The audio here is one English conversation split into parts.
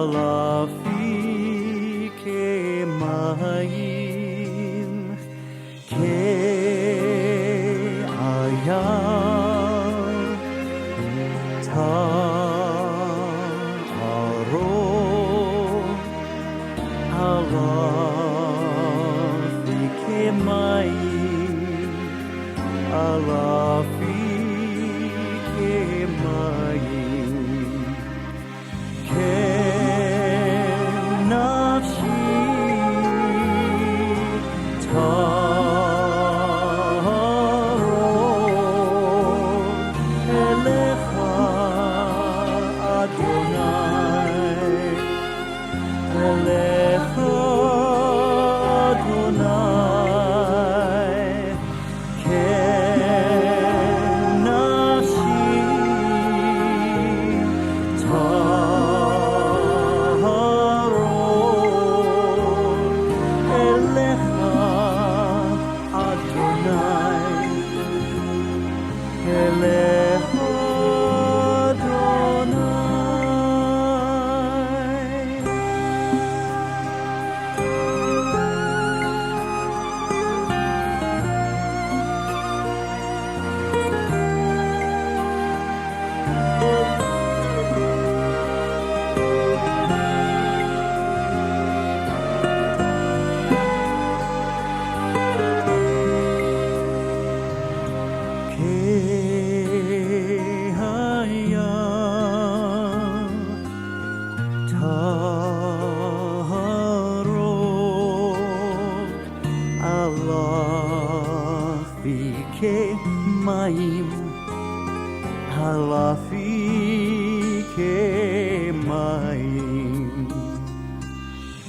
ala fike maim ke ayam ta'aro ala fike maim ala fike maim ke nafshi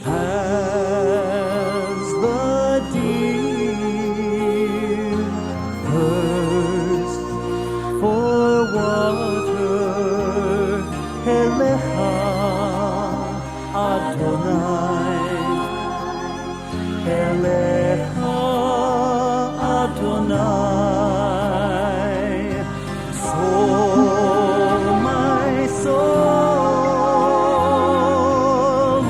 As the deer thirsts for water, Elecha Adonai, Elecha Adonai, so my soul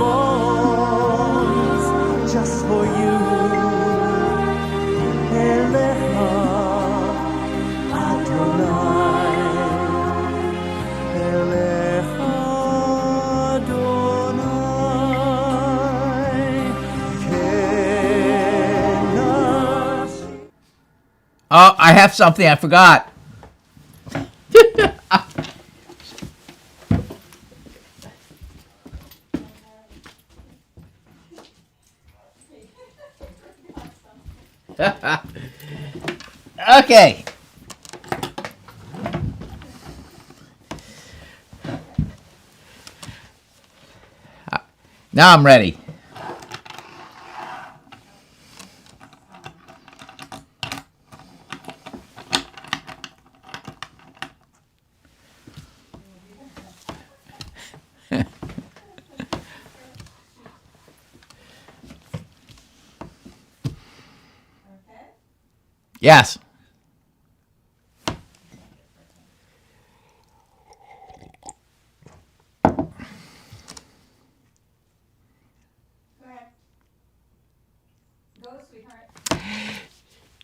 longs just for you, Elecha Adonai, Elecha Adonai, Kenash. Oh, I have something I forgot. Okay. Now I'm ready. Yes.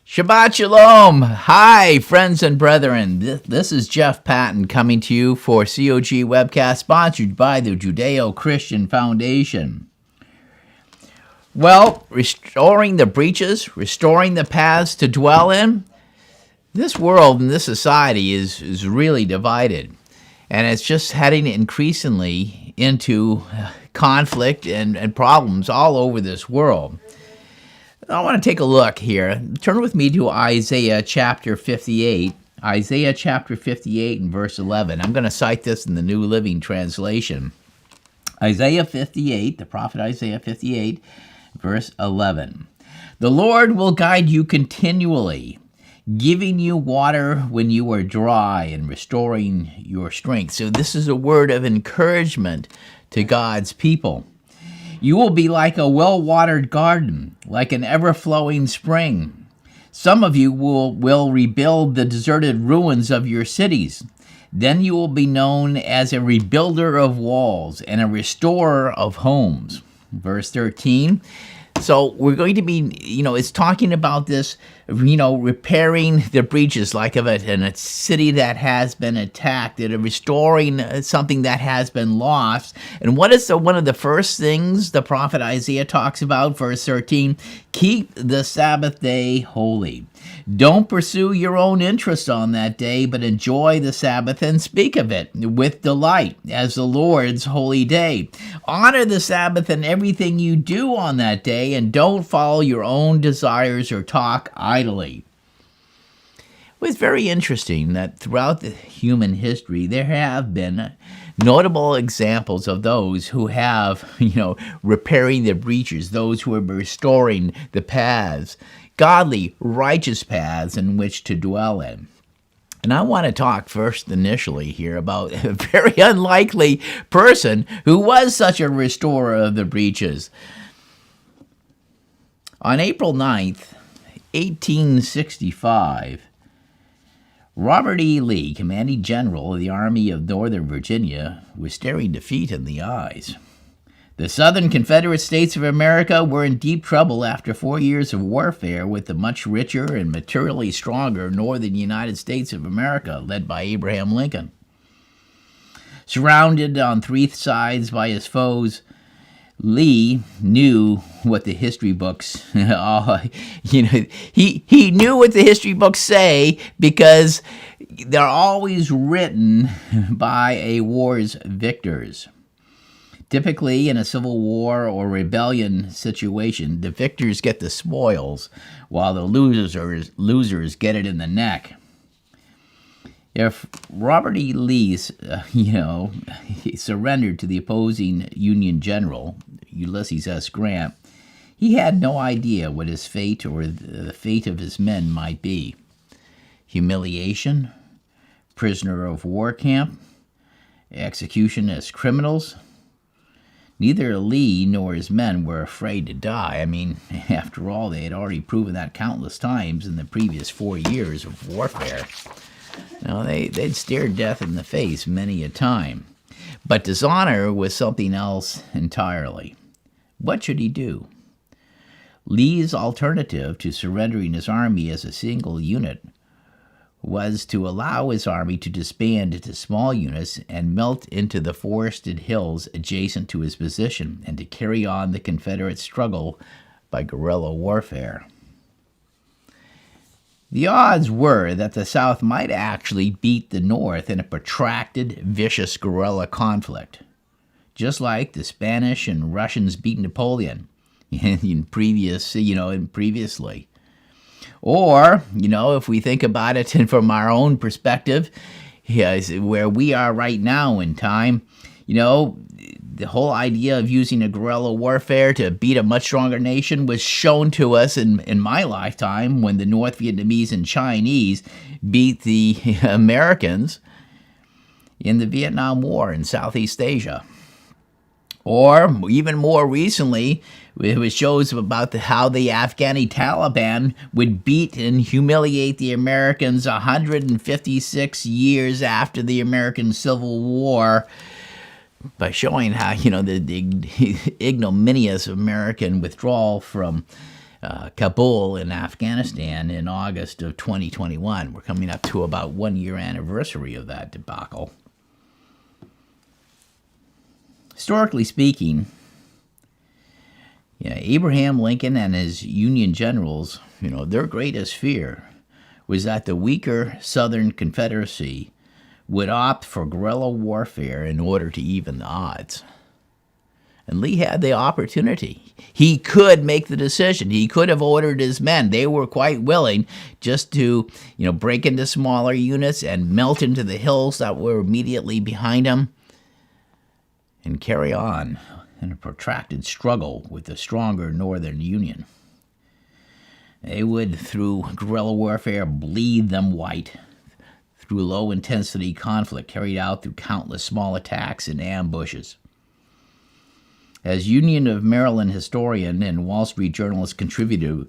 Shabbat Shalom. Hi, friends and brethren. This is Jeff Patton coming to you for COG Webcast, sponsored by the Judeo-Christian Foundation. Well, restoring the breaches, restoring the paths to dwell in. This world and this society is really divided, and it's just heading increasingly into conflict and problems all over this world. I want to take a look here. Turn with me to Isaiah chapter 58. Isaiah chapter 58 and verse 11. I'm going to cite this in the New Living Translation. Isaiah 58, the prophet Isaiah 58, verse 11. The Lord will guide you continually, giving you water when you are dry and restoring your strength. So this is a word of encouragement to God's people. You will be like a well-watered garden, like an ever-flowing spring. Some of you will rebuild the deserted ruins of your cities. Then you will be known as a rebuilder of walls and a restorer of homes. Verse 13. So we're going to be, it's talking about this, repairing the breaches like of in a city that has been attacked, and restoring something that has been lost. And what is one of the first things the prophet Isaiah talks about? Verse 13, keep the Sabbath day holy. Don't pursue your own interest on that day, but enjoy the Sabbath and speak of it with delight as the Lord's holy day. Honor the Sabbath in everything you do on that day, and don't follow your own desires or talk idly. It was very interesting that throughout the human history, there have been notable examples of those who have, repairing the breaches, those who are restoring the paths, godly, righteous paths in which to dwell in. And I want to talk first initially here about a very unlikely person who was such a restorer of the breaches. On April 9th, 1865, Robert E. Lee, commanding general of the Army of Northern Virginia, was staring defeat in the eyes. The Southern Confederate States of America were in deep trouble after 4 years of warfare with the much richer and materially stronger Northern United States of America, led by Abraham Lincoln. Surrounded on three sides by his foes, Lee knew what the history books, he knew what the history books say, because they're always written by a war's victors. Typically, in a civil war or rebellion situation, the victors get the spoils, while the losers get it in the neck. If Robert E. Lee, he surrendered to the opposing Union general, Ulysses S. Grant, he had no idea what his fate or the fate of his men might be. Humiliation, prisoner of war camp, execution as criminals. Neither Lee nor his men were afraid to die. I mean, after all, they had already proven that countless times in the previous 4 years of warfare. They'd stared death in the face many a time. But dishonor was something else entirely. What should he do? Lee's alternative to surrendering his army as a single unit was to allow his army to disband into small units and melt into the forested hills adjacent to his position, and to carry on the Confederate struggle by guerrilla warfare. The odds were that the South might actually beat the North in a protracted, vicious guerrilla conflict, just like the Spanish and Russians beat Napoleon previously. Or, if we think about it from our own perspective, where we are right now in time, the whole idea of using a guerrilla warfare to beat a much stronger nation was shown to us in my lifetime when the North Vietnamese and Chinese beat the Americans in the Vietnam War in Southeast Asia. Or, even more recently, it was shows about how the Afghani Taliban would beat and humiliate the Americans 156 years after the American Civil War, by showing how, the ignominious American withdrawal from Kabul in Afghanistan in August of 2021. We're coming up to about 1 year anniversary of that debacle. Historically speaking, Abraham Lincoln and his Union generals, their greatest fear was that the weaker Southern Confederacy would opt for guerrilla warfare in order to even the odds. And Lee had the opportunity. He could make the decision. He could have ordered his men. They were quite willing just to, break into smaller units and melt into the hills that were immediately behind him and carry on in a protracted struggle with the stronger Northern Union. They would, through guerrilla warfare, bleed them white, through low-intensity conflict carried out through countless small attacks and ambushes. As Union of Maryland historian and Wall Street Journalist contributor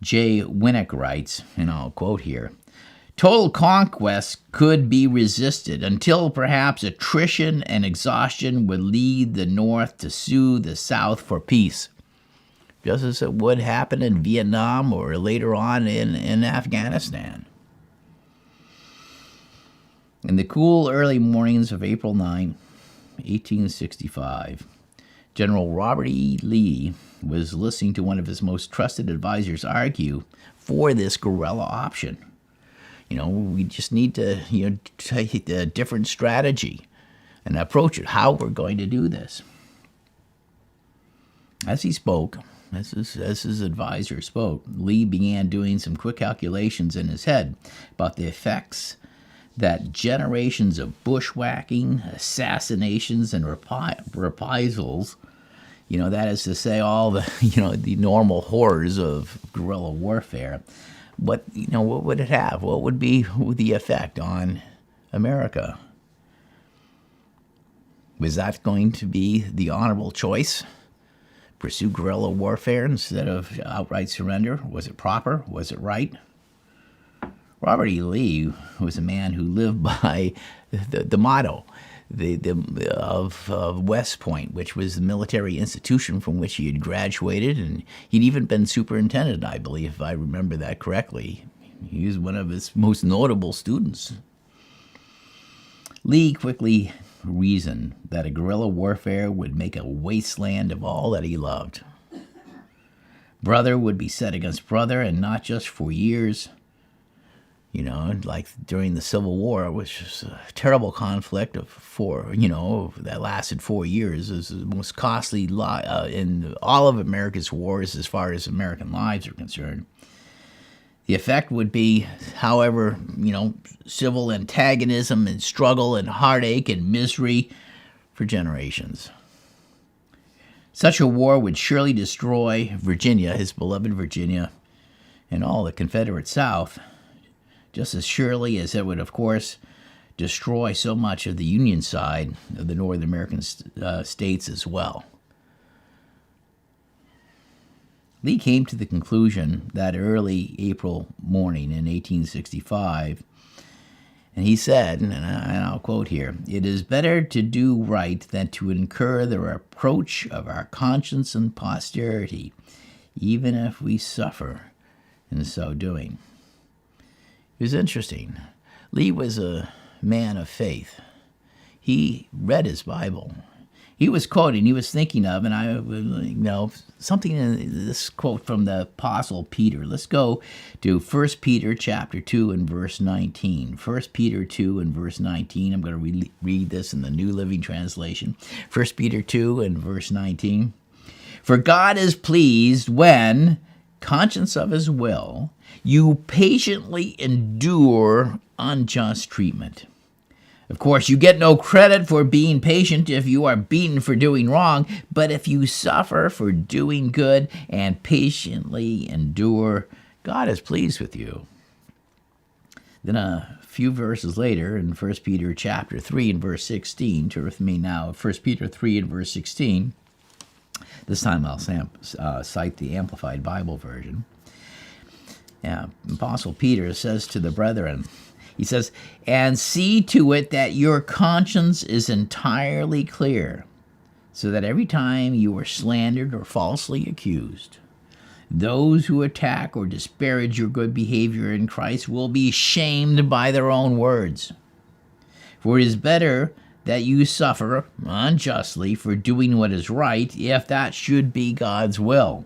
Jay Winnick writes, and I'll quote here, Total conquest could be resisted until perhaps attrition and exhaustion would lead the North to sue the South for peace, just as it would happen in Vietnam or later on in Afghanistan. In the cool early mornings of April 9, 1865, General Robert E. Lee was listening to one of his most trusted advisors argue for this guerrilla option. We just need to, take a different strategy and approach it, how we're going to do this. As he spoke, as his advisor spoke, Lee began doing some quick calculations in his head about the effects that generations of bushwhacking, assassinations, and reprisals, that is to say, all the, the normal horrors of guerrilla warfare, what would it have? What would be the effect on America? Was that going to be the honorable choice? Pursue guerrilla warfare instead of outright surrender? Was it proper? Was it right? Robert E. Lee was a man who lived by the motto of West Point, which was the military institution from which he had graduated, and he'd even been superintendent, I believe, if I remember that correctly. He was one of his most notable students. Lee quickly reasoned that a guerrilla warfare would make a wasteland of all that he loved. Brother would be set against brother, and not just for years. Like during the Civil War, which was a terrible conflict that lasted 4 years. It was the most costly in all of America's wars as far as American lives are concerned. The effect would be, however, civil antagonism and struggle and heartache and misery for generations. Such a war would surely destroy Virginia, his beloved Virginia, and all the Confederate South, just as surely as it would, of course, destroy so much of the Union side of the North American states as well. Lee came to the conclusion that early April morning in 1865, and he said, and I'll quote here, "It is better to do right than to incur the reproach of our conscience and posterity, even if we suffer in so doing." It was interesting. Lee was a man of faith. He read his Bible. He was quoting, he was thinking of, and something in this quote from the Apostle Peter. Let's go to 1 Peter chapter 2 and verse 19. 1 Peter 2 and verse 19. I'm going to read this in the New Living Translation. 1 Peter 2 and verse 19. "For God is pleased when, conscious of his will, you patiently endure unjust treatment. Of course, you get no credit for being patient if you are beaten for doing wrong, but if you suffer for doing good and patiently endure, God is pleased with you." Then a few verses later, in 1 Peter chapter 3 and verse 16, turn with me now, 1 Peter 3 and verse 16, this time I'll cite the Amplified Bible version. Apostle Peter says to the brethren, he says, "And see to it that your conscience is entirely clear, so that every time you are slandered or falsely accused, those who attack or disparage your good behavior in Christ will be shamed by their own words. For it is better that you suffer unjustly for doing what is right, if that should be God's will,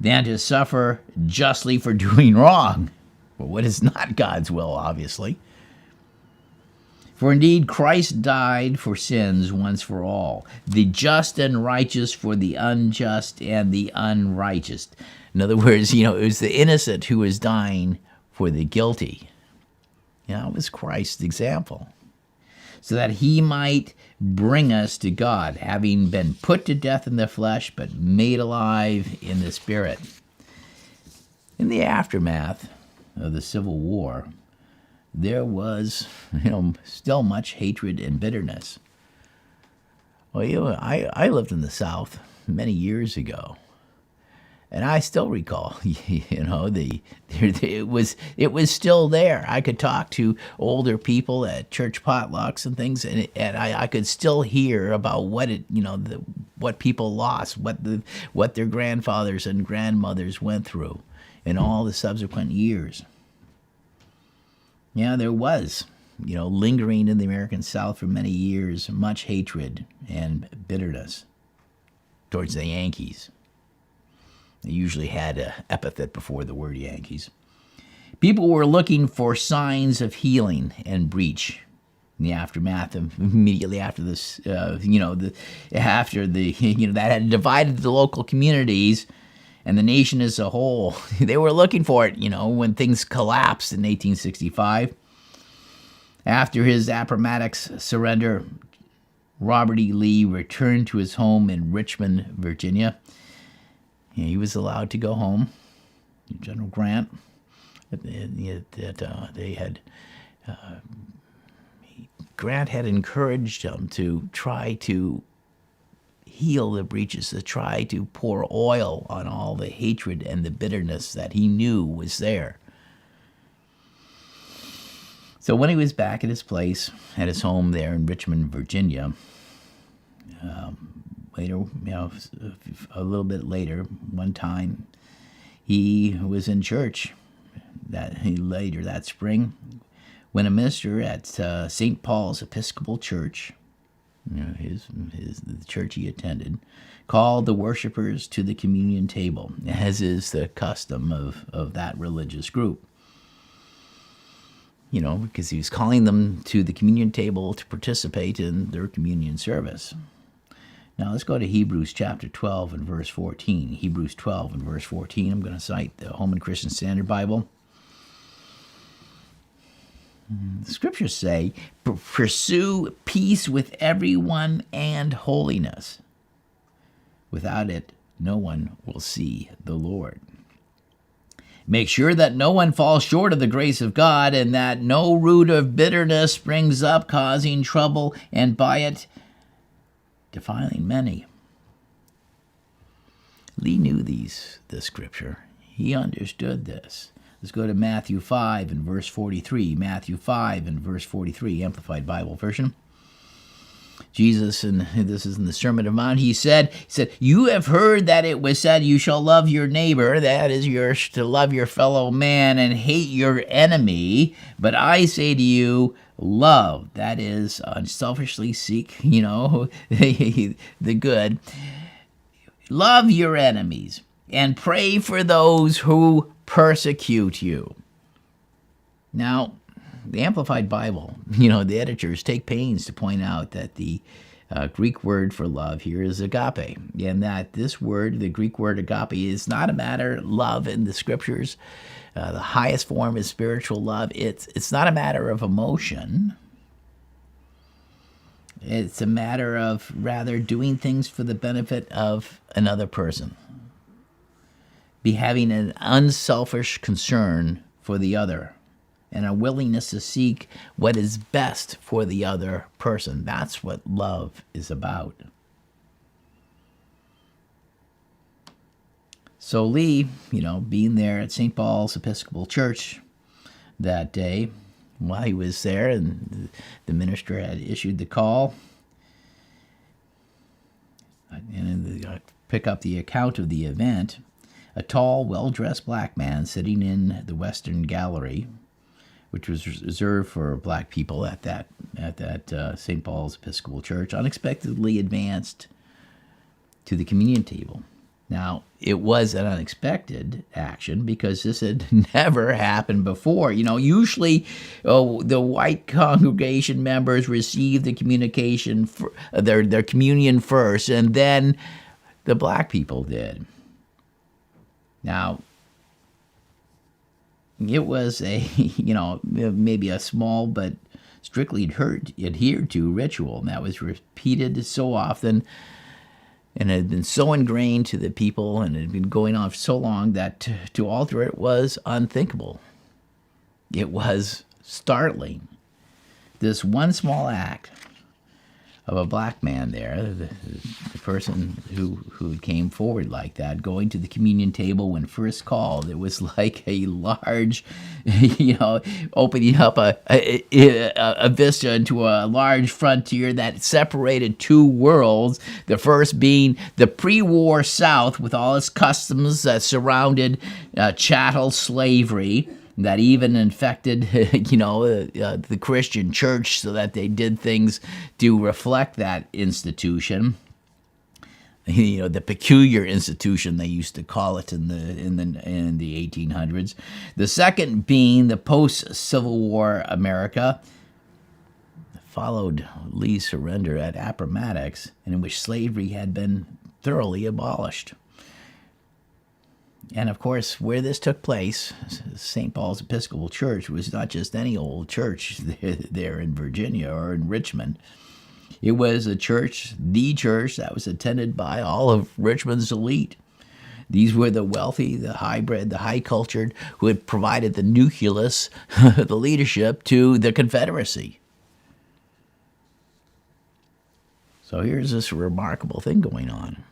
than to suffer justly for doing wrong, for what is not God's will, obviously. For indeed Christ died for sins once for all, the just and righteous for the unjust and the unrighteous." In other words, it was the innocent who was dying for the guilty. It was Christ's example. "So that he might bring us to God, having been put to death in the flesh, but made alive in the Spirit." In the aftermath of the Civil War, there was, still much hatred and bitterness. Well, I lived in the South many years ago, And I still recall, it was still there. I could talk to older people at church potlucks and things, and I could still hear about what people lost, what their grandfathers and grandmothers went through, in all the subsequent years. Yeah, there was, lingering in the American South for many years, much hatred and bitterness towards the Yankees. They usually had an epithet before the word Yankees. People were looking for signs of healing and breach in the aftermath of immediately after this, that had divided the local communities and the nation as a whole. They were looking for it, when things collapsed in 1865. After his Appomattox surrender, Robert E. Lee returned to his home in Richmond, Virginia. He was allowed to go home. General Grant, Grant had encouraged him to try to heal the breaches, to try to pour oil on all the hatred and the bitterness that he knew was there. So when he was back at his place, at his home there in Richmond, Virginia, later, a little bit later, one time, he was in church later that spring when a minister at St. Paul's Episcopal Church, the church he attended, called the worshipers to the communion table, as is the custom of that religious group. Because he was calling them to the communion table to participate in their communion service. Now let's go to Hebrews chapter 12 and verse 14. Hebrews 12 and verse 14. I'm going to cite the Holman Christian Standard Bible. The scriptures say, pursue peace with everyone and holiness. Without it, no one will see the Lord. Make sure that no one falls short of the grace of God, and that no root of bitterness springs up, causing trouble, and by it defiling many. Lee knew this scripture. He understood this. Let's go to Matthew 5 and verse 43. Matthew 5 and verse 43, Amplified Bible Version. Jesus, and this is in the Sermon on the Mount, he said, you have heard that it was said, you shall love your neighbor, that is to love your fellow man, and hate your enemy. But I say to you, love, that is unselfishly seek, the good. Love your enemies and pray for those who persecute you. Now, the Amplified Bible, the editors take pains to point out that the Greek word for love here is agape, and that this word, the Greek word agape, is not a matter of love in the scriptures. The highest form is spiritual love. It's not a matter of emotion. It's a matter of rather doing things for the benefit of another person. Be having an unselfish concern for the other, and a willingness to seek what is best for the other person. That's what love is about. So Lee, being there at St. Paul's Episcopal Church that day, while he was there and the minister had issued the call, and pick up the account of the event, a tall, well-dressed black man sitting in the Western Gallery, which was reserved for black people at that St. Paul's Episcopal Church, unexpectedly advanced to the communion table. Now, it was an unexpected action because this had never happened before. Usually the white congregation members receive the communication, their communion first, and then the black people did. Now, it was maybe a small but strictly adhered to ritual, and that was repeated so often and had been so ingrained to the people and had been going on for so long that to alter it was unthinkable. It was startling. This one small act of a black man there, the person who came forward like that, going to the communion table when first called. It was like a large, opening up a vista into a large frontier that separated two worlds, the first being the pre-war South with all its customs that surrounded chattel slavery, that even infected, the Christian church, so that they did things to reflect that institution. The peculiar institution, they used to call it in the 1800s. The second being the post-Civil War America, followed Lee's surrender at Appomattox, and in which slavery had been thoroughly abolished. And of course, where this took place, St. Paul's Episcopal Church was not just any old church there in Virginia or in Richmond. It was the church that was attended by all of Richmond's elite. These were the wealthy, the high-bred, the high-cultured, who had provided the nucleus, the leadership to the Confederacy. So here's this remarkable thing going on.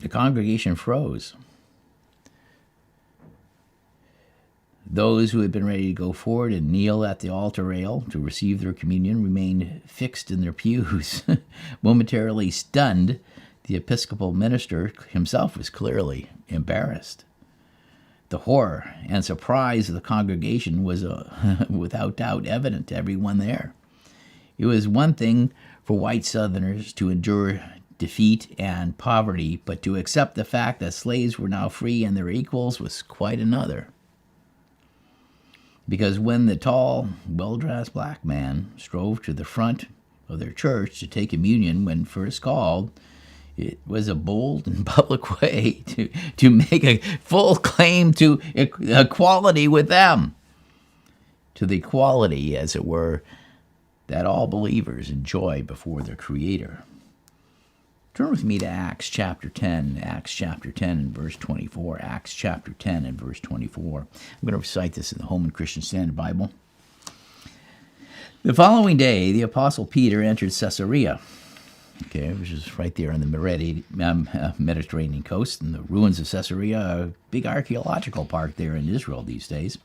The congregation froze. Those who had been ready to go forward and kneel at the altar rail to receive their communion remained fixed in their pews. Momentarily stunned, the Episcopal minister himself was clearly embarrassed. The horror and surprise of the congregation was without doubt evident to everyone there. It was one thing for white Southerners to endure defeat and poverty, but to accept the fact that slaves were now free and their equals was quite another. Because when the tall, well-dressed black man strove to the front of their church to take communion when first called, it was a bold and public way to make a full claim to equality with them, to the equality, as it were, that all believers enjoy before their Creator. Turn with me to Acts chapter 10, and verse 24. Acts chapter 10 and verse 24. I'm going to recite this in the Holman Christian Standard Bible. The following day, the Apostle Peter entered Caesarea, which is right there on the Mediterranean coast, and the ruins of Caesarea are a big archaeological park there in Israel these days.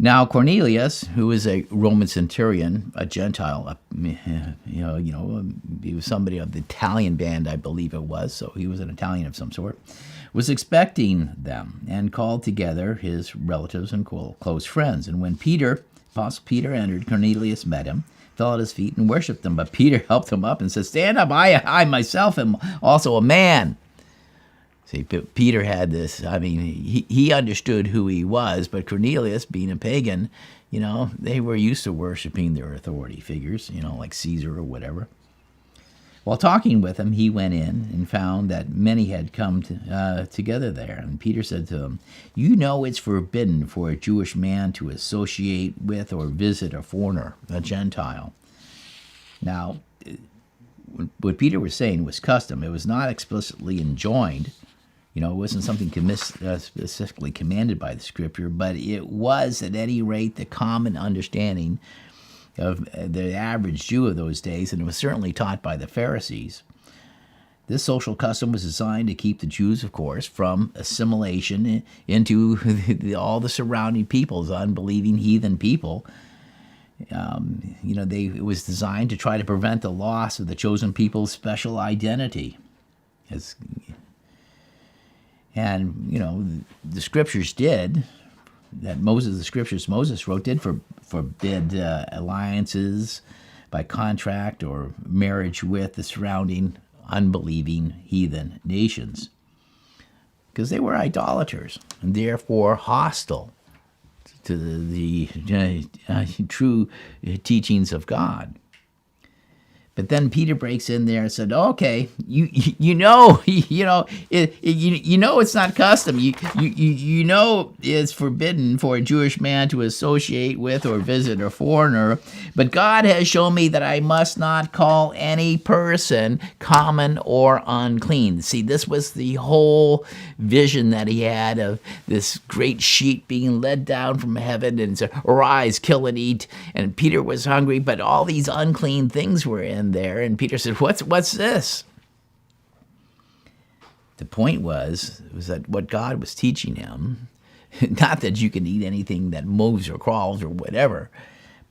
Now Cornelius, who is a Roman centurion, a Gentile, he was somebody of the Italian band, I believe it was, so he was an Italian of some sort, was expecting them and called together his relatives and close friends. And when Apostle Peter entered, Cornelius met him, fell at his feet and worshipped him. But Peter helped him up and said, "Stand up, I myself am also a man." See, Peter had this, he understood who he was, but Cornelius, being a pagan, they were used to worshiping their authority figures, like Caesar or whatever. While talking with him, he went in and found that many had come together there. And Peter said to them, "You know it's forbidden for a Jewish man to associate with or visit a foreigner, a Gentile." Now, what Peter was saying was custom. It was not explicitly enjoined. It wasn't something specifically commanded by the Scripture, but it was, at any rate, the common understanding of the average Jew of those days, and it was certainly taught by the Pharisees. This social custom was designed to keep the Jews, of course, from assimilation into all the surrounding peoples, unbelieving heathen people. It was designed to try to prevent the loss of the chosen people's special identity. The Scriptures Moses wrote did forbid alliances by contract or marriage with the surrounding unbelieving heathen nations, because they were idolaters and therefore hostile to the true teachings of God. But then Peter breaks in there and said, "Okay, you know you know it's not custom. You know it's forbidden for a Jewish man to associate with or visit a foreigner. But God has shown me that I must not call any person common or unclean." See, this was the whole vision that he had of this great sheet being led down from heaven and said, "Arise, kill and eat." And Peter was hungry, but all these unclean things were in there, and Peter said, what's this? The point was that what God was teaching him, not that you can eat anything that moves or crawls or whatever,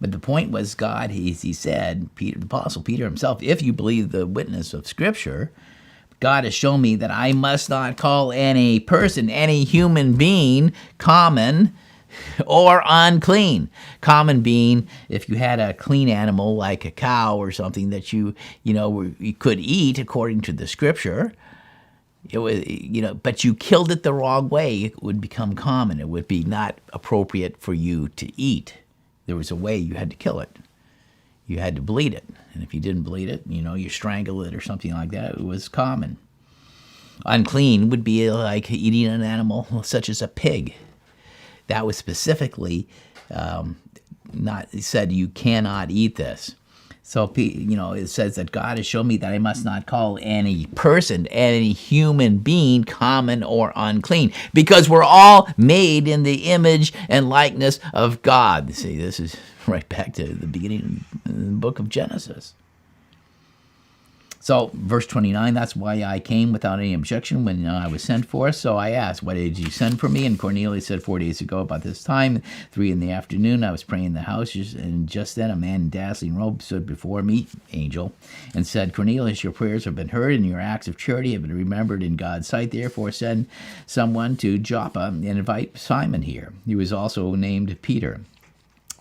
but the point was God, he said, Peter, the Apostle Peter himself, if you believe the witness of Scripture, God has shown me that I must not call any person, any human being, common or unclean. Common being, if you had a clean animal like a cow or something that you could eat according to the Scripture, it was, but you killed it the wrong way, it would become common. It would be not appropriate for you to eat. There was a way you had to kill it. You had to bleed it, and if you didn't bleed it, you strangle it or something like that. It was common. Unclean would be like eating an animal such as a pig. That was specifically not said you cannot eat this. So, it says that God has shown me that I must not call any person, any human being, common or unclean, because we're all made in the image and likeness of God. See, this is right back to the beginning of the book of Genesis. So, verse 29, that's why I came without any objection when I was sent for. So I asked, "Why did you send for me?" And Cornelius said, 4 days ago about this time, 3 p.m, I was praying in the house, and just then a man in dazzling robes stood before me, angel, and said, "Cornelius, your prayers have been heard, and your acts of charity have been remembered in God's sight. Therefore send someone to Joppa and invite Simon here. He was also named Peter.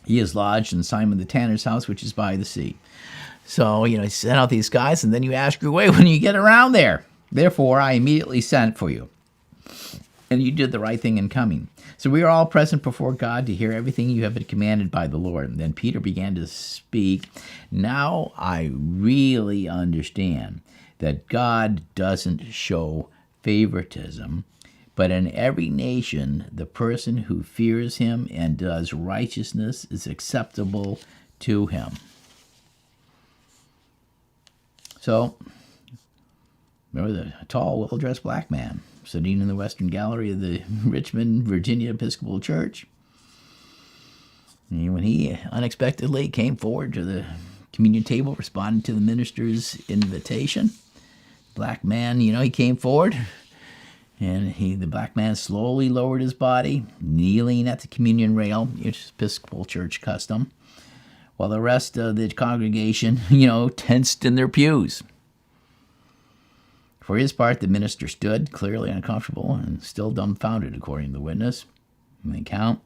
He is lodged in Simon the tanner's house, which is by the sea." So, he sent out these guys, and then you ask your way when you get around there. "Therefore, I immediately sent for you. And you did the right thing in coming. So we are all present before God to hear everything you have been commanded by the Lord." And then Peter began to speak. "Now I really understand that God doesn't show favoritism, but in every nation, the person who fears him and does righteousness is acceptable to him." So, remember the tall, well-dressed black man sitting in the western gallery of the Richmond, Virginia Episcopal Church. And when he unexpectedly came forward to the communion table, responding to the minister's invitation, black man, he came forward, and the black man slowly lowered his body, kneeling at the communion rail, which is Episcopal Church custom, while the rest of the congregation, tensed in their pews. For his part, the minister stood, clearly uncomfortable and still dumbfounded, according to the witness and the account.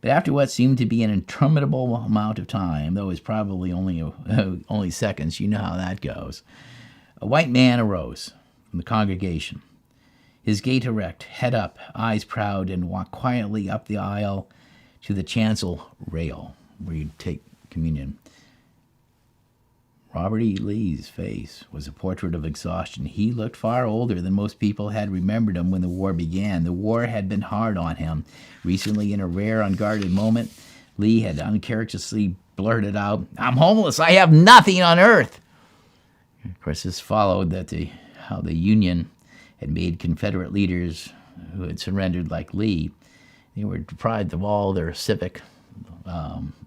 But after what seemed to be an interminable amount of time, though it was probably only seconds, you know how that goes, a white man arose from the congregation, his gait erect, head up, eyes proud, and walked quietly up the aisle to the chancel rail, where you'd take communion. Robert E. Lee's face was a portrait of exhaustion. He looked far older than most people had remembered him when the war began. The war had been hard on him. Recently, in a rare, unguarded moment, Lee had uncharacteristically blurted out, "I'm homeless. I have nothing on earth." Of course, this followed how the Union had made Confederate leaders who had surrendered like Lee. They were deprived of all their civic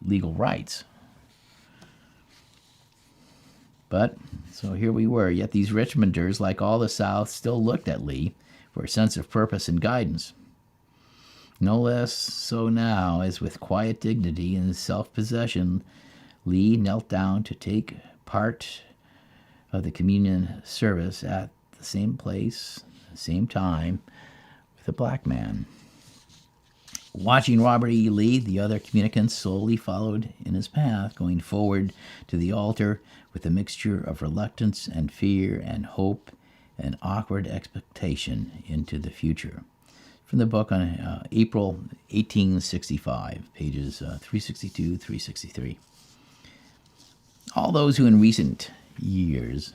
legal rights. But, so here we were, yet these Richmonders, like all the South, still looked at Lee for a sense of purpose and guidance. No less so now, as with quiet dignity and self-possession, Lee knelt down to take part of the communion service at the same place, the same time, with a black man. Watching Robert E. Lee, the other communicants slowly followed in his path, going forward to the altar with a mixture of reluctance and fear and hope and awkward expectation into the future. From the book on April 1865, pages 362, 363. All those who in recent years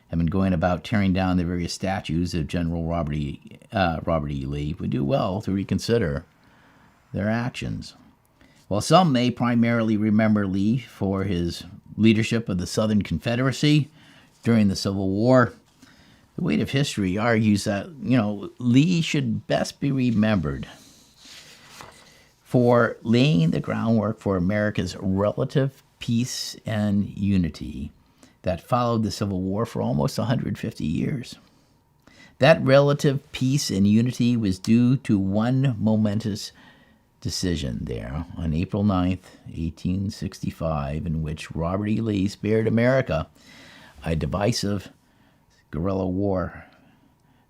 have been going about tearing down the various statues of General Robert E. Lee would do well to reconsider their actions. While some may primarily remember Lee for his leadership of the Southern Confederacy during the Civil War, the weight of history argues that, Lee should best be remembered for laying the groundwork for America's relative peace and unity that followed the Civil War for almost 150 years. That relative peace and unity was due to one momentous decision there on April 9th, 1865, in which Robert E. Lee spared America a divisive guerrilla war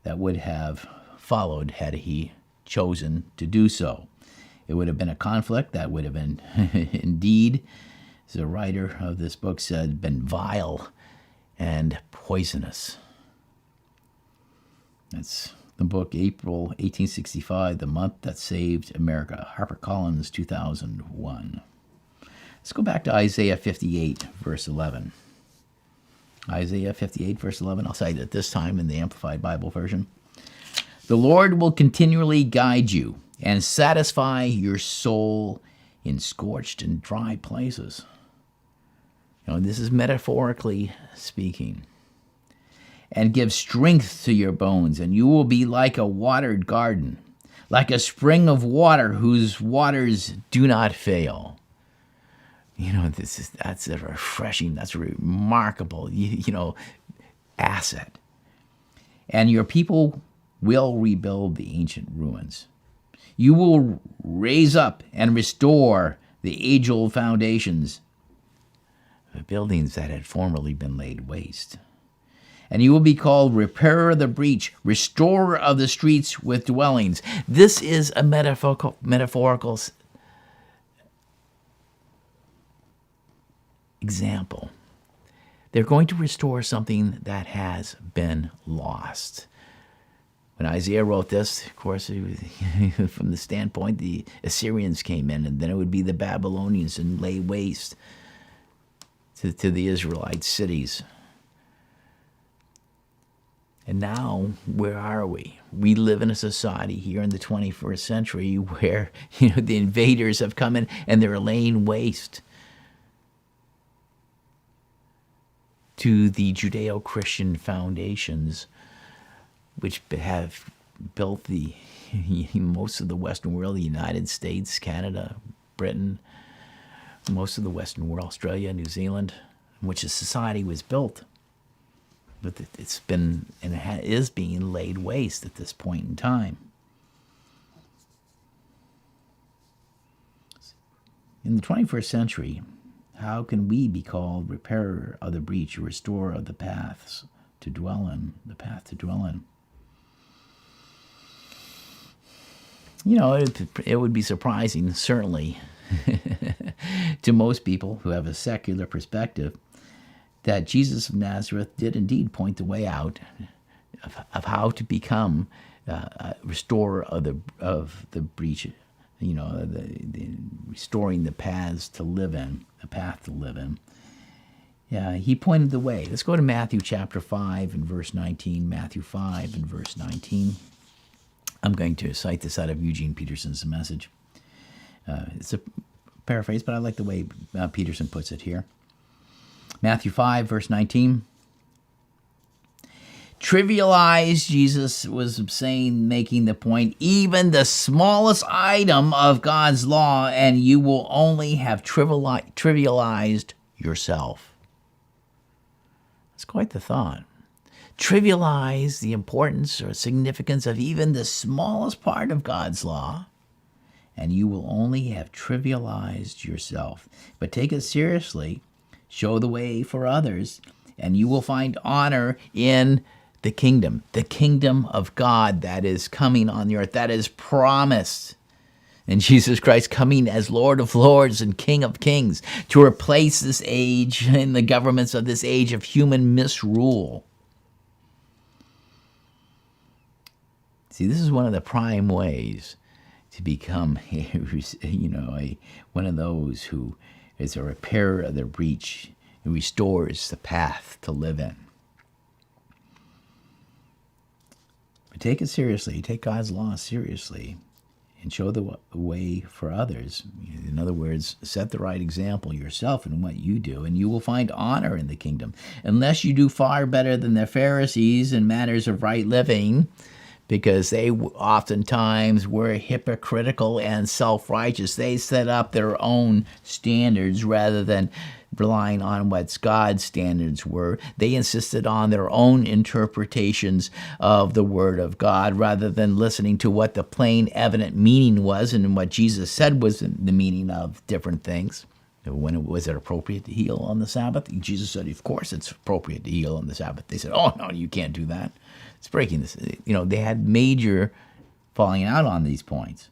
that would have followed had he chosen to do so. It would have been a conflict that would have been, indeed, as the writer of this book said, been vile and poisonous. That's the book, April 1865, The Month That Saved America, HarperCollins, 2001. Let's go back to Isaiah 58, verse 11. Isaiah 58, verse 11, I'll cite it this time in the Amplified Bible version. The Lord will continually guide you and satisfy your soul in scorched and dry places. This is metaphorically speaking. And give strength to your bones, and you will be like a watered garden, like a spring of water whose waters do not fail. That's a refreshing, that's a remarkable, asset. And your people will rebuild the ancient ruins. You will raise up and restore the age-old foundations of buildings that had formerly been laid waste. And you will be called repairer of the breach, restorer of the streets with dwellings. This is a metaphorical example. They're going to restore something that has been lost. When Isaiah wrote this, of course, it was, from the standpoint, the Assyrians came in, and then it would be the Babylonians and lay waste to the Israelite cities. And now, where are we? We live in a society here in the 21st century where, the invaders have come in and they're laying waste to the Judeo-Christian foundations which have built most of the Western world, the United States, Canada, Britain, most of the Western world, Australia, New Zealand, in which a society was built. But it's been, and it is being laid waste at this point in time. In the 21st century, how can we be called repairer of the breach or restorer of the paths to dwell in, the path to dwell in? It would be surprising, certainly, to most people who have a secular perspective, that Jesus of Nazareth did indeed point the way out of how to become a restorer of the breach, the restoring the paths to live in, the path to live in. Yeah, he pointed the way. Let's go to Matthew chapter 5 and verse 19. Matthew 5 and verse 19. I'm going to cite this out of Eugene Peterson's message. It's a paraphrase, but I like the way Peterson puts it here. Matthew 5, verse 19. Trivialize, Jesus was saying, making the point, even the smallest item of God's law, and you will only have trivialized yourself. That's quite the thought. Trivialize the importance or significance of even the smallest part of God's law, and you will only have trivialized yourself. But take it seriously, show the way for others, and you will find honor in the kingdom of God that is coming on the earth, that is promised. And Jesus Christ coming as Lord of Lords and King of Kings to replace this age and the governments of this age of human misrule. See, this is one of the prime ways to become one of those who is a repairer of the breach It restores the path to live in. But take it seriously. Take God's law seriously and show the way for others. In other words, set the right example yourself in what you do, and you will find honor in the kingdom. Unless you do far better than the Pharisees in matters of right living, because they oftentimes were hypocritical and self-righteous. They set up their own standards rather than relying on what God's standards were. They insisted on their own interpretations of the Word of God rather than listening to what the plain, evident meaning was and what Jesus said was the meaning of different things. Was it appropriate to heal on the Sabbath? Jesus said, of course it's appropriate to heal on the Sabbath. They said, oh, no, you can't do that. It's breaking this. They had major falling out on these points.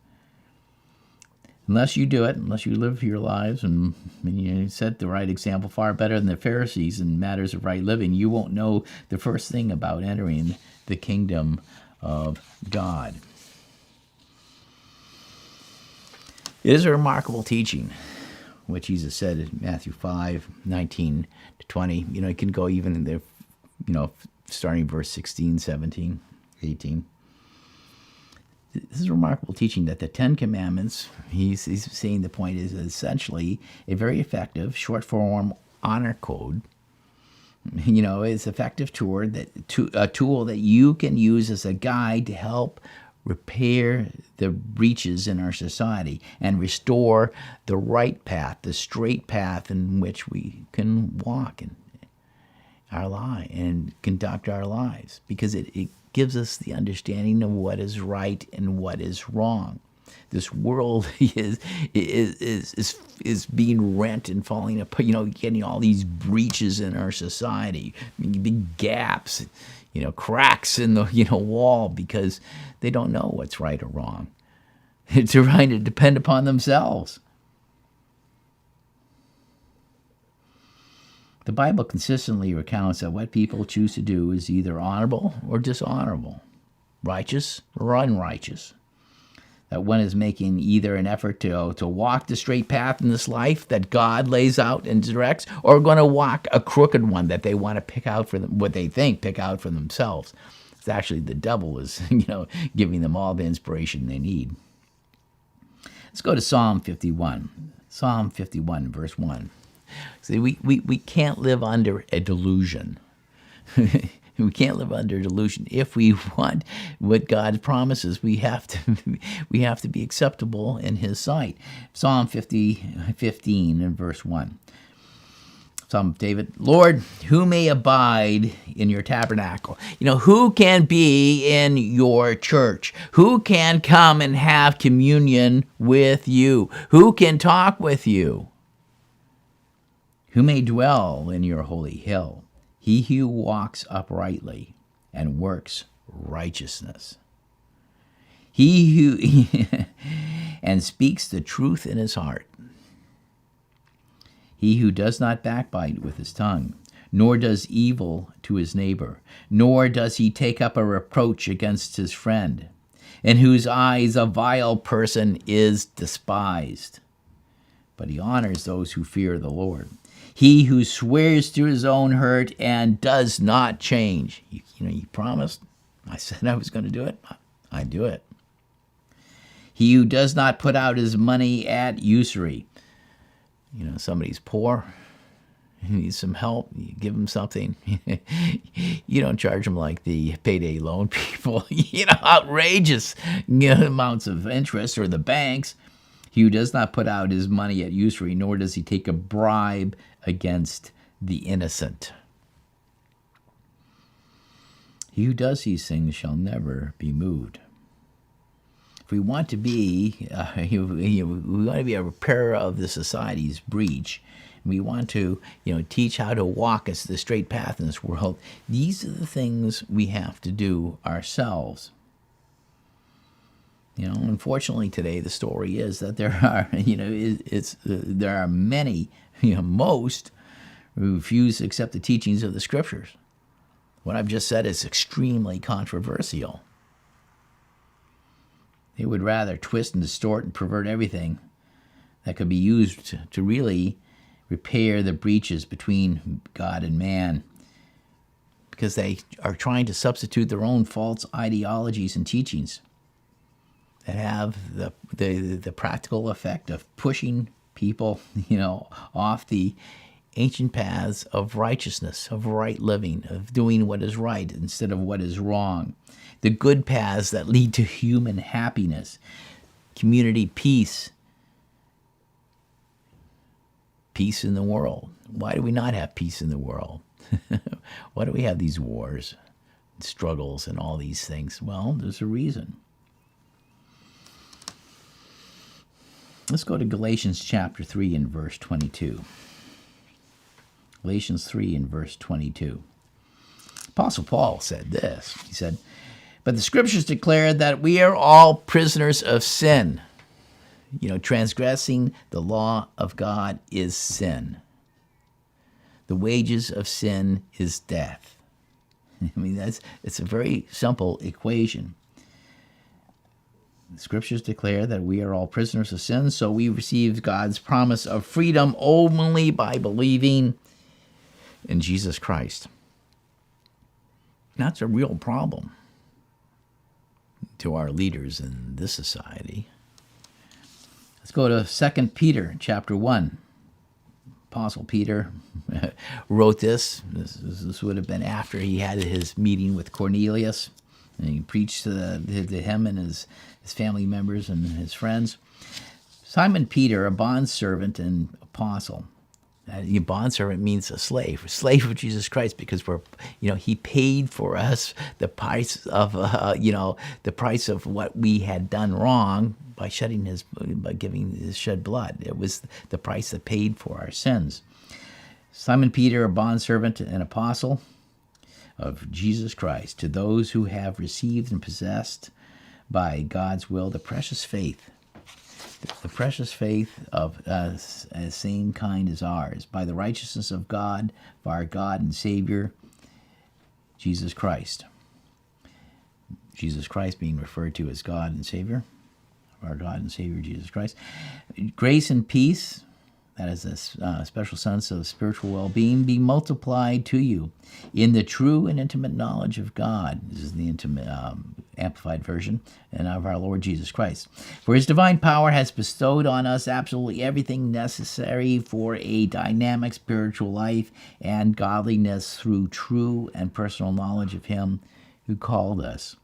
Unless you do it, unless you live your lives and you set the right example far better than the Pharisees in matters of right living, you won't know the first thing about entering the kingdom of God. It is a remarkable teaching, what Jesus said in Matthew 5:19 to 20. It can go even in the, starting verse 16, 17, 18. This is a remarkable teaching that the Ten Commandments, he's saying the point is essentially a very effective short-form honor code. It's an effective tool that you can use as a guide to help repair the breaches in our society and restore the right path, the straight path in which we can walk in our life and conduct our lives, because it gives us the understanding of what is right and what is wrong. This world is being rent and falling apart. Getting all these breaches in our society, big gaps, cracks in the wall because they don't know what's right or wrong. It's trying to depend upon themselves. The Bible consistently recounts that what people choose to do is either honorable or dishonorable, righteous or unrighteous. That one is making either an effort to walk the straight path in this life that God lays out and directs, or going to walk a crooked one that they want to pick out for them, what they think pick out for themselves. It's actually the devil is, giving them all the inspiration they need. Let's go to Psalm 51. Psalm 51, verse 1. See, we can't live under a delusion. We can't live under delusion. If we want what God promises, we have to be acceptable in His sight. Psalm 15 and verse 1. Psalm of David, Lord, who may abide in your tabernacle? Who can be in your church? Who can come and have communion with you? Who can talk with you? Who may dwell in your holy hill? He who walks uprightly and works righteousness. He who and speaks the truth in his heart. He who does not backbite with his tongue, nor does evil to his neighbor, nor does he take up a reproach against his friend, in whose eyes a vile person is despised, but he honors those who fear the Lord. He who swears to his own hurt and does not change. You promised. I said I was going to do it. I do it. He who does not put out his money at usury. Somebody's poor. He needs some help. You give him something. You don't charge them like the payday loan people. Outrageous amounts of interest, or the banks. He who does not put out his money at usury, nor does he take a bribe against the innocent. He who does these things shall never be moved. If we want to be, we want to be a repairer of the society's breach. We want to, teach how to walk us the straight path in this world. These are the things we have to do ourselves. Unfortunately today, the story is that there are, there are many, most who refuse to accept the teachings of the Scriptures. What I've just said is extremely controversial. They would rather twist and distort and pervert everything that could be used to really repair the breaches between God and man, because they are trying to substitute their own false ideologies and teachings that have the practical effect of pushing people, off the ancient paths of righteousness, of right living, of doing what is right instead of what is wrong. The good paths that lead to human happiness, community peace, peace in the world. Why do we not have peace in the world? Why do we have these wars, and struggles, and all these things? Well, there's a reason. Let's go to Galatians chapter 3 and verse 22. Galatians 3 and verse 22. Apostle Paul said this. He said, "But the scriptures declare that we are all prisoners of sin." Transgressing the law of God is sin. The wages of sin is death. It's a very simple equation. The scriptures declare that we are all prisoners of sin, so we receive God's promise of freedom only by believing in Jesus Christ. That's a real problem to our leaders in this society. Let's go to 2 Peter chapter 1. Apostle Peter wrote this. This would have been after he had his meeting with Cornelius, and he preached to him and his family members and his friends. Simon Peter, a bondservant and apostle. A bondservant means a slave of Jesus Christ, because he paid for us the price of the price of what we had done wrong by giving his shed blood. It was the price that paid for our sins. Simon Peter, a bondservant and apostle of Jesus Christ, to those who have received and possessed by God's will the precious faith of same kind as ours, by the righteousness of God, of our God and Savior, Jesus Christ. Jesus Christ being referred to as God and Savior, of our God and Savior, Jesus Christ. Grace and peace, that is a special sense of spiritual well-being, be multiplied to you in the true and intimate knowledge of God. This is the intimate Amplified Version, and of our Lord Jesus Christ. For his divine power has bestowed on us absolutely everything necessary for a dynamic spiritual life and godliness through true and personal knowledge of him who called us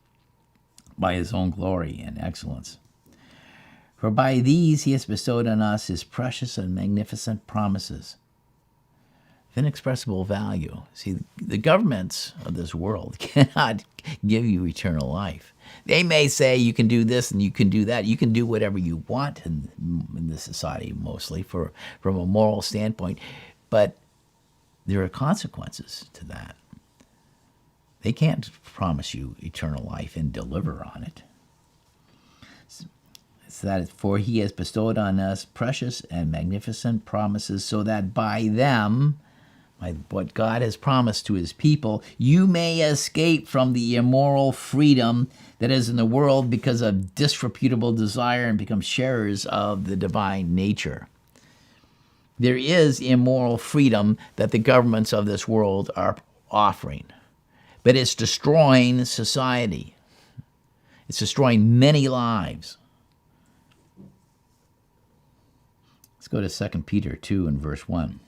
by his own glory and excellence. For by these he has bestowed on us his precious and magnificent promises of inexpressible value. See, the governments of this world cannot give you eternal life. They may say you can do this and you can do that. You can do whatever you want in this society, mostly from a moral standpoint, but there are consequences to that. They can't promise you eternal life and deliver on it. For he has bestowed on us precious and magnificent promises, so that by them, by what God has promised to his people, you may escape from the immoral freedom that is in the world because of disreputable desire and become sharers of the divine nature. There is immoral freedom that the governments of this world are offering, but it's destroying society. It's destroying many lives. Let's go to 2 Peter 2 and verse 1.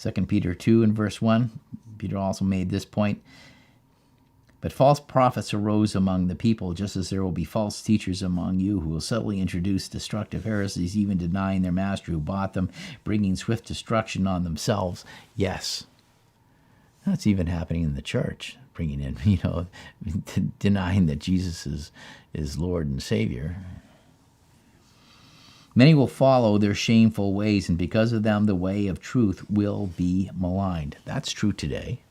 2 Peter 2 and verse 1, Peter also made this point. But false prophets arose among the people, just as there will be false teachers among you who will subtly introduce destructive heresies, even denying their master who bought them, bringing swift destruction on themselves. Yes, that's even happening in the church, bringing in, denying that Jesus is Lord and Savior. Many will follow their shameful ways, and because of them, the way of truth will be maligned. That's true today.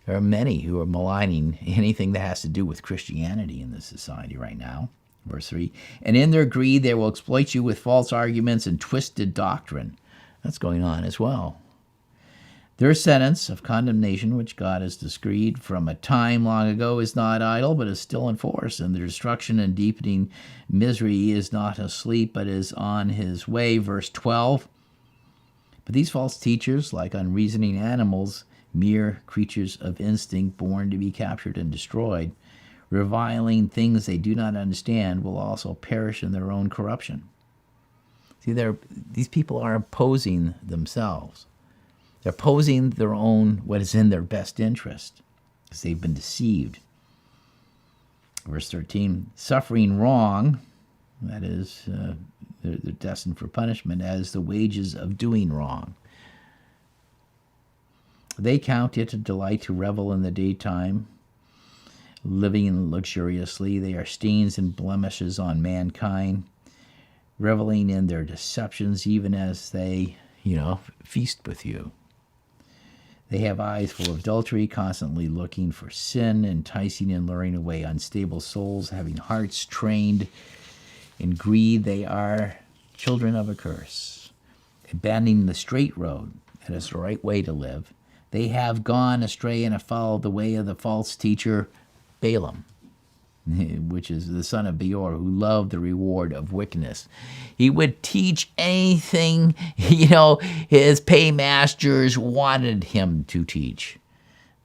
There are many who are maligning anything that has to do with Christianity in this society right now. Verse 3, and in their greed, they will exploit you with false arguments and twisted doctrine. That's going on as well. Their sentence of condemnation, which God has decreed from a time long ago, is not idle, but is still in force, and their destruction and deepening misery is not asleep, but is on his way. Verse 12, But these false teachers, like unreasoning animals, mere creatures of instinct born to be captured and destroyed, reviling things they do not understand, will also perish in their own corruption. See, these people are opposing themselves. They're opposing their own, what is in their best interest, because they've been deceived. Verse 13, suffering wrong, that is, they're destined for punishment as the wages of doing wrong. They count it a delight to revel in the daytime, living luxuriously. They are stains and blemishes on mankind, reveling in their deceptions even as they, feast with you. They have eyes full of adultery, constantly looking for sin, enticing and luring away unstable souls, having hearts trained in greed. They are children of a curse, abandoning the straight road that is the right way to live. They have gone astray and have followed the way of the false teacher Balaam, which is the son of Beor, who loved the reward of wickedness. He would teach anything, his paymasters wanted him to teach.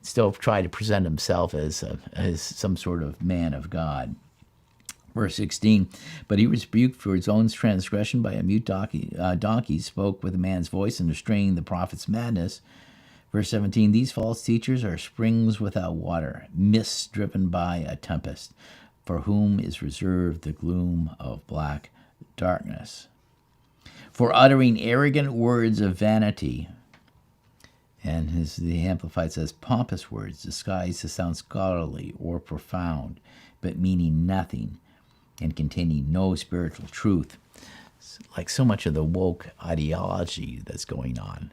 Still try to present himself as some sort of man of God. Verse 16, but he was rebuked for his own transgression by a mute donkey, spoke with a man's voice and restrained the prophet's madness. Verse 17, these false teachers are springs without water, mists driven by a tempest, for whom is reserved the gloom of black darkness. For uttering arrogant words of vanity, and the Amplified says, pompous words disguised to sound scholarly or profound, but meaning nothing and containing no spiritual truth. Like so much of the woke ideology that's going on.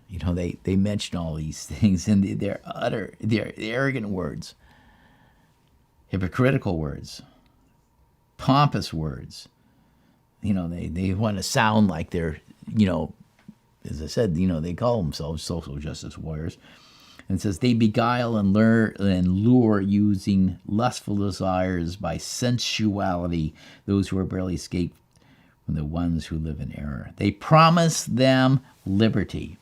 They mention all these things, and they're arrogant words, hypocritical words, pompous words. They want to sound like they're, as I said, they call themselves social justice warriors. And it says, they beguile and lure using lustful desires by sensuality those who are barely escaped from the ones who live in error. They promise them liberty.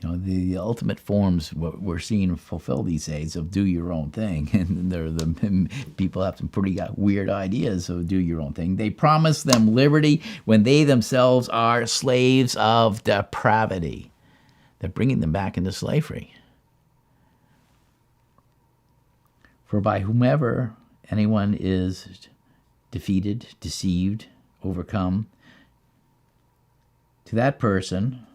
The ultimate forms what we're seeing fulfilled these days of do your own thing. And people have some pretty weird ideas of do your own thing. They promise them liberty when they themselves are slaves of depravity. They're bringing them back into slavery. For by whomever anyone is defeated, deceived, overcome, to that person,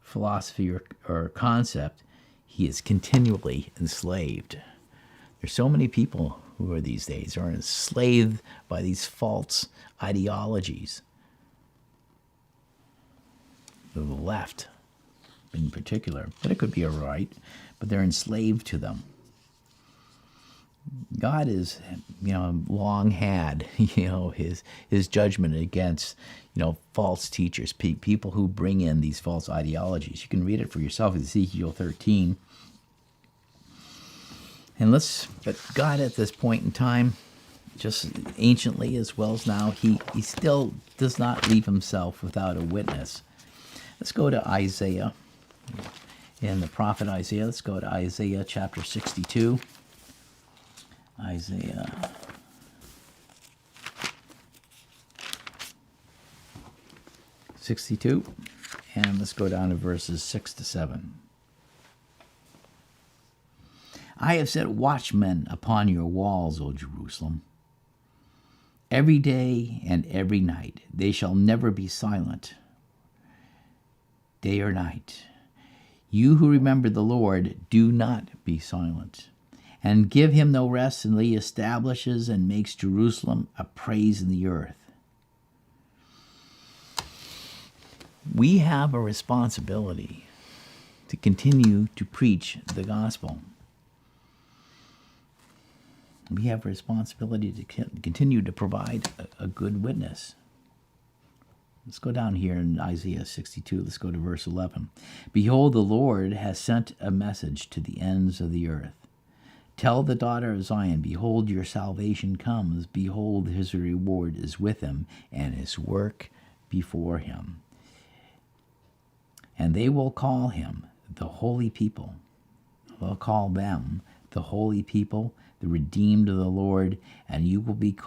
philosophy or concept, he is continually enslaved. There's so many people who are these days are enslaved by these false ideologies. The left in particular, but it could be a right, but they're enslaved to them. God is, long had, his judgment against, false teachers, people who bring in these false ideologies. You can read it for yourself, Ezekiel 13. But God at this point in time, just anciently as well as now, he still does not leave himself without a witness. Let's go to Isaiah, and the prophet Isaiah. Let's go to Isaiah chapter 62. Isaiah 62, and let's go down to verses 6 to 7. I have set watchmen upon your walls, O Jerusalem. Every day and every night they shall never be silent, day or night. You who remember the Lord, do not be silent. And give him no rest until he establishes and makes Jerusalem a praise in the earth. We have a responsibility to continue to preach the gospel. We have a responsibility to continue to provide a good witness. Let's go down here in Isaiah 62. Let's go to verse 11. Behold, the Lord has sent a message to the ends of the earth. Tell the daughter of Zion, behold, your salvation comes. Behold, his reward is with him, and his work before him. and they will call him the holy people. They'll call them the holy people, the redeemed of the Lord, and you will be called